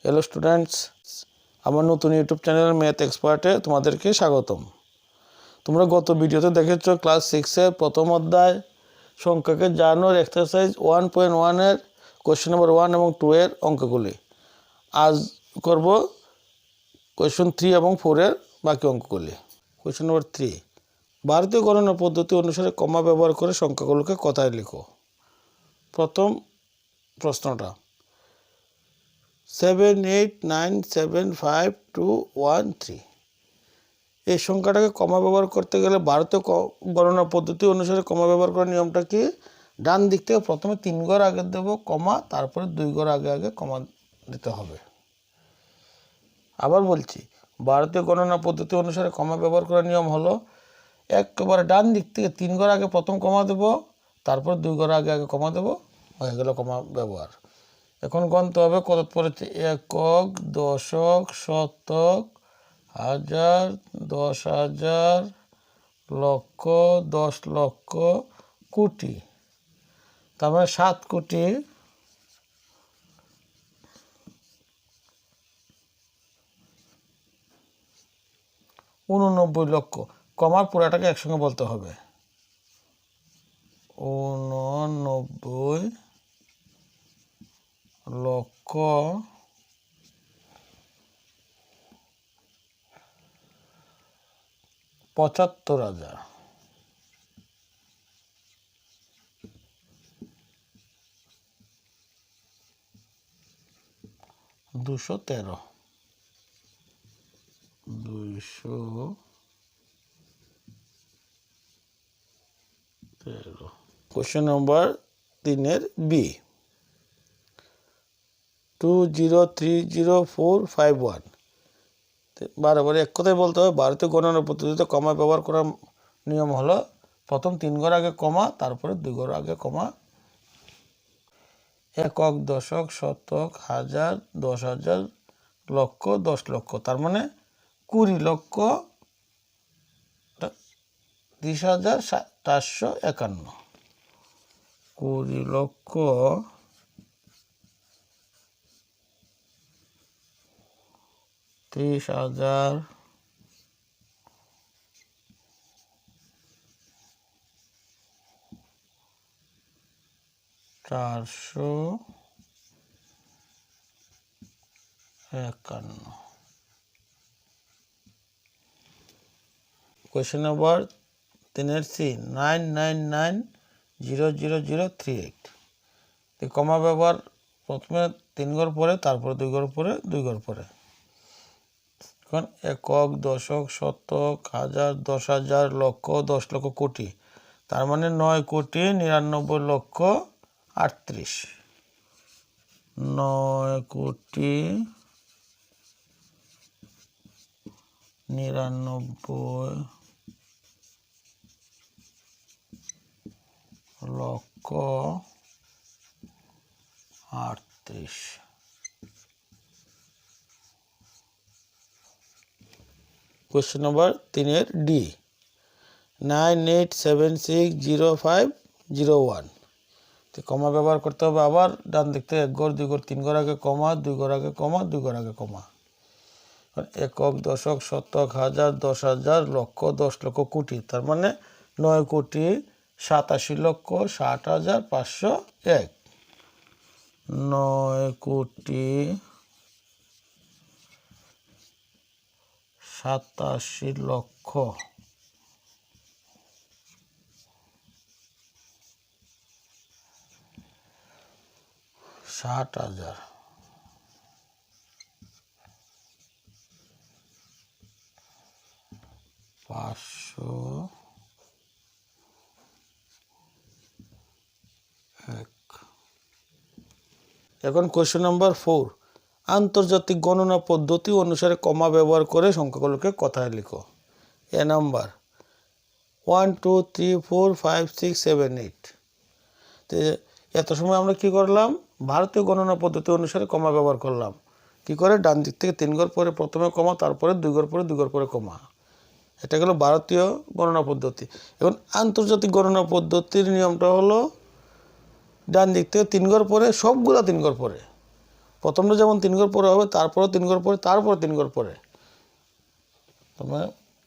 Hello students, আমার নতুন YouTube channel math এক্সপার্টে তোমাদেরকে স্বাগতম। তোমরা গত ভিডিওতে দেখেছো ক্লাস 6-এর প্রথম অধ্যায় সংখ্যাকে জানানোর এক্সারসাইজ 1.1-এর কোয়েশ্চেন নম্বর 1 এবং 2 এর অঙ্কগুলি। আজ করব কোয়েশ্চেন 3 এবং 4-এর বাকি অঙ্কগুলি। কোয়েশ্চেন নম্বর 3, ভারতীয় গণনা পদ্ধতি অনুসারে কমা ব্যবহার করে সংখ্যাগুলোকে কথায় লিখো। প্রথম প্রশ্নটা 78975213, এই সংখ্যাটাকে কমা ব্যবহার করতে গেলে ভারতীয় গণনা পদ্ধতি অনুসারে কমা ব্যবহার করার নিয়মটা কি? ডান দিক থেকে প্রথমে 3 ঘর আগে দেব কমা, তারপরে 2 ঘর আগে আগে কমা দিতে হবে। আবার বলছি, ভারতীয় গণনা পদ্ধতি অনুসারে কমা ব্যবহার করার নিয়ম হলো একেবারে ডান দিক থেকে 3 ঘর আগে প্রথম কমা দেব, তারপর 2 ঘর আগে আগে কমা দেব, হয়ে গেল কমা ব্যবহার। এখন গণতে হবে কত পড়েছে, একক, দশক, শতক, হাজার, 10,000, লক্ষ, 10 লক্ষ, কোটি। তার মানে 7 কোটি 89 লক্ষ। কমার পুরাটাকে একসঙ্গে বলতে হবে, 89 লক্ষ 75,000 213। কোশ্চেন নম্বর 3-এর বি, 2030,451। বারে এক কথাই বলতে হবে, ভারতীয় গণনা পদ্ধতিতে কমা ব্যবহার করার নিয়ম হলো প্রথম 3 ঘর আগে কমা, তারপরে 2 ঘর আগে কমা। একক, দশক, শতক, হাজার, 10,000, লক্ষ, 10 লক্ষ। তার মানে 20 লক্ষ 30,451। 20 লক্ষ 30,000 451। Question number 3-এর C, 999,00038। কমা ব্যবহার প্রথমে 3 ঘর পরে, তারপরে 2 ঘর পরে, 2 ঘর পরে। এখন একক, দশক, শতক, হাজার, 10,000, লক্ষ, 10 লক্ষ, কোটি। তার মানে 9,99,38,। 9,99,38,। Question number 3-এর D, 98760501। কমা ব্যবহার করতে হবে আবার ডান দিক থেকে 1 ঘর 2 ঘর 3 ঘর আগে কমা, 2 ঘর আগে কমা, 2 ঘর আগে কমা। একক, দশক, শতক, হাজার, 10,000, লক্ষ, 10 লক্ষ, কোটি। তার মানে 9,87,60,501। 9,87,60,501। এখন কোয়েশ্চেন নম্বর 4, আন্তর্জাতিক গণনা পদ্ধতি অনুসারে কমা ব্যবহার করে সংখ্যাগুলোকে কথায় লিখো। এ নাম্বার 1 2 3 4 5 6 7 8। তো এত সময় আমরা কি করলাম, ভারতীয় গণনা পদ্ধতি অনুসারে কমা ব্যবহার করলাম। কি করে, ডান দিক থেকে 3 ঘর পরে প্রথমে কমা, তারপরে 2 ঘর পরে 2 ঘর পরে কমা। এটা গেল ভারতীয় গণনা পদ্ধতি। এখন আন্তর্জাতিক গণনা পদ্ধতির নিয়মটা হলো ডান দিক থেকে 3 ঘর পরে সবগুলা 3 ঘর পরে প্রথমটা যেমন 3 ঘর পরে হবে, তারপরে 3 ঘর পরে, তারপরে 3 ঘর পরে। তবে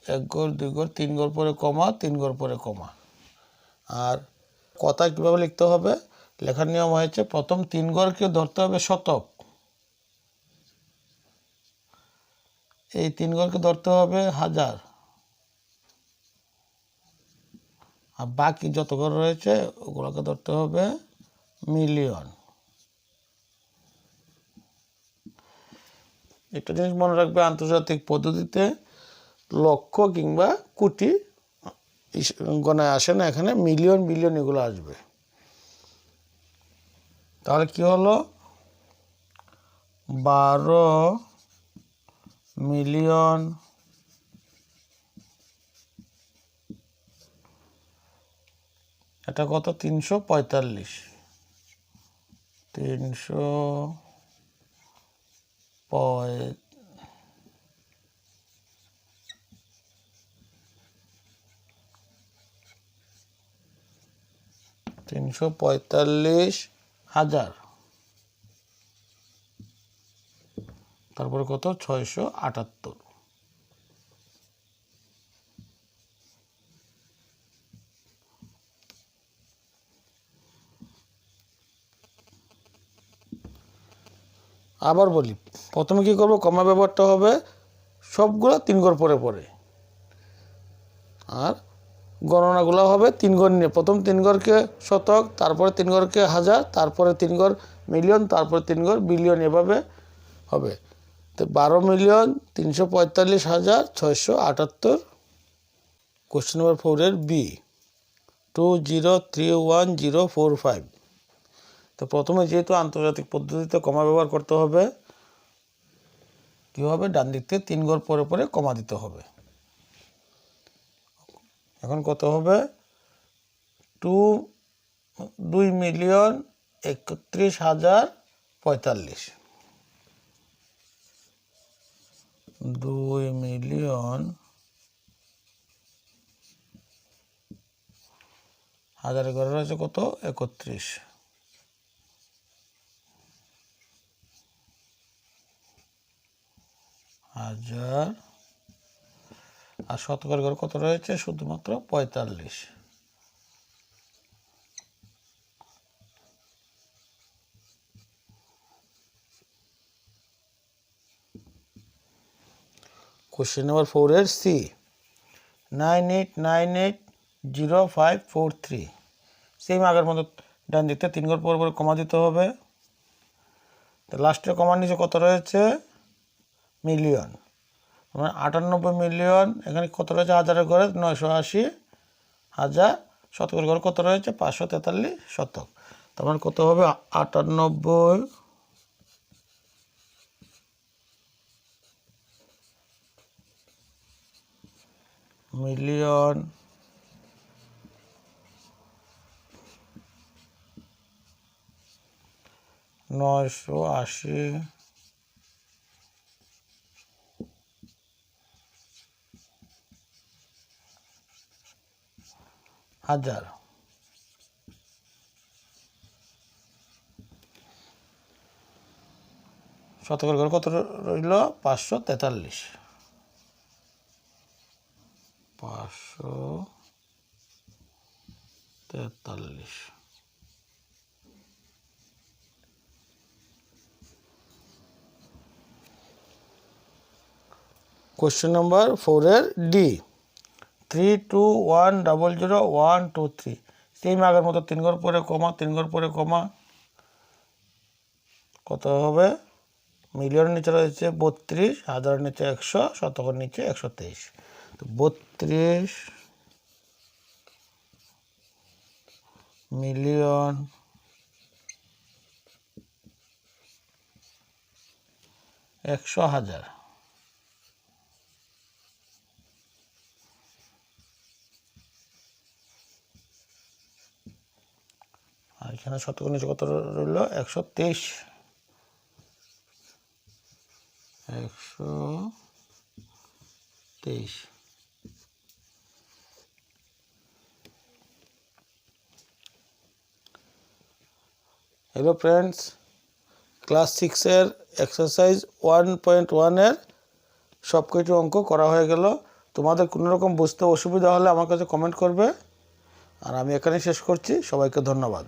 1 ঘর 2 ঘর 3 ঘর পরে কমা, 3 ঘর পরে কমা। আর কথা কীভাবে লিখতে হবে, লেখার নিয়ম হয়েছে প্রথম 3 ঘরকে ধরতে হবে শতক, এই 3 ঘরকে ধরতে হবে হাজার, আর বাকি যত ঘর রয়েছে ওগুলোকে ধরতে হবে মিলিয়ন। একটা জিনিস মনে রাখবে, আন্তর্জাতিক পদ্ধতিতে লক্ষ কিংবা কোটি গণায় আসে না, এখানে মিলিয়ন বিলিয়ন এগুলো আসবে। তাহলে কি হলো, 12 মিলিয়ন এটা কত, 345, 345,000, তারপরে কত 678। আবার বলি, প্রথমে কি করব, কমা ব্যবহারটা হবে সবগুলো 3 ঘর পরে পরে, আর গণনাগুলো হবে 3 ঘর নিয়ে। প্রথম 3 ঘরকে শতক, তারপরে 3 ঘরকে হাজার, তারপরে 3 ঘর মিলিয়ন, তারপরে 3 ঘর বিলিয়ন, এভাবে হবে। তো 12,345,678। কোশ্চেন নাম্বার 4 এর বি, 2031,045। তো প্রথমে যেহেতু আন্তর্জাতিক পদ্ধতিতে কমা ব্যবহার করতে হবে, কী হবে, ডান দিক থেকে 3 ঘর পরে পরে কমা দিতে হবে। এখন কত হবে, 2,31,045, 2 মিলিয়ন হাজারে ঘরে রয়েছে কত, 31 হাজার, আর শতকের ঘর কত রয়েছে, শুধুমাত্র 45। কোশ্চেন নাম্বার 4 এর সি, 9898,0543। সেম আগের মতো ডান দিকতে 3 ঘর পর পর কমা দিতে হবে। তো লাস্টের কমার নিচে কত রয়েছে, মিলিয়ন, মানে 98 মিলিয়ন, এখানে কত রয়েছে হাজারের ঘরে 980,000, শতকের ঘরে কত রয়েছে 543 শতক। তার মানে কত হবে, 98 মিলিয়ন 980,000। শতকের ঘর কত রইল, 543, 543। কোশ্চেন নাম্বার 4 এর ডি, 32,100,123। সেম আগের মতো 3 ঘর পরে কমা, 3 ঘর পরে কমা, কত হবে, মিলিয়নের নিচে রয়েছে 32, হাজারের নিচে 100, শতকের নিচে 123। তো 32 মিলিয়ন 100,000। আর এখানে শতকের নিচে কত রইল, 123, 123। হ্যালো ফ্রেন্ডস, ক্লাস 6-এর এক্সারসাইজ 1.1-এর সবকটি অঙ্ক করা হয়ে গেল। তোমাদের কোনো রকম বুঝতে অসুবিধা হলে আমার কাছে কমেন্ট করবে। আর আমি এখানেই শেষ করছি। সবাইকে ধন্যবাদ।